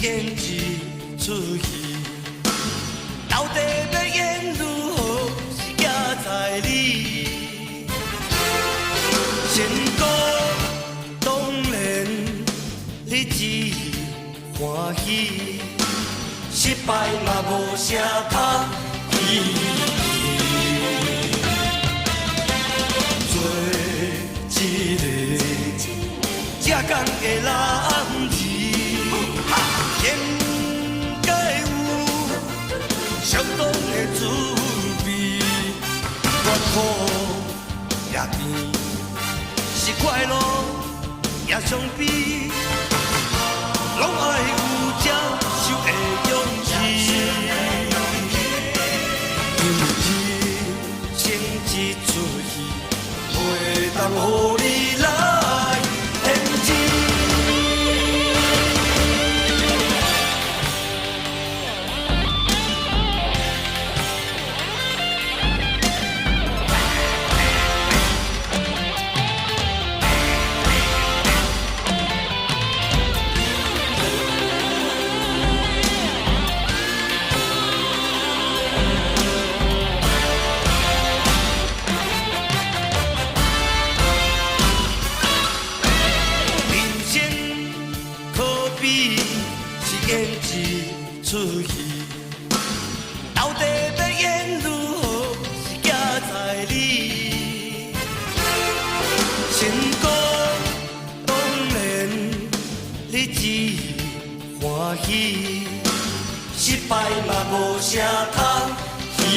演一出戏，到底要演如何是行在你。成功当然你只欢喜，失败嘛无啥通意。做一个正港的人儿。 应该有相当的滋味，越苦也甜，是快乐也伤悲，拢爱有接受的勇气。因为人生一出戏，袂当予你来演技。 演一出戏，到底要演如何是行在你。成功当然你只欢喜，失败嘛无啥通稀奇。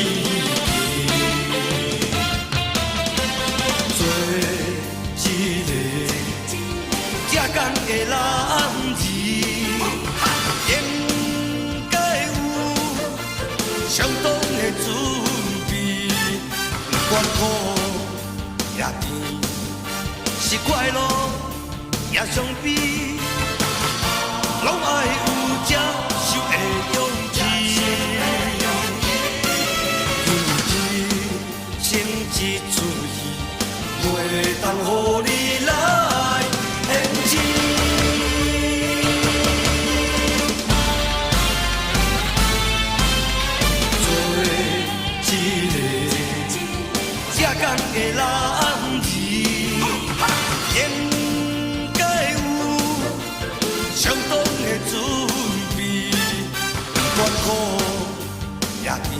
做一个正港的人儿。 应该有相当的滋味，不管苦也甜，是快乐也伤悲，拢爱有接受的勇气。因为人生一出戏，袂当予你来演技。 正港的人儿，应该有相当的滋味，不管苦也甜，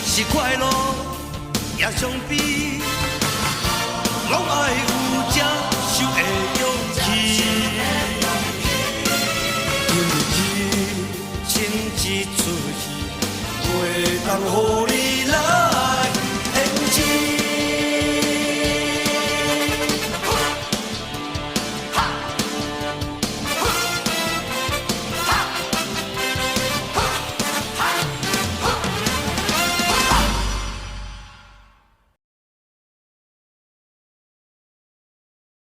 是快乐也伤悲，拢爱有接受的勇气。因为人生一出戏，袂当予。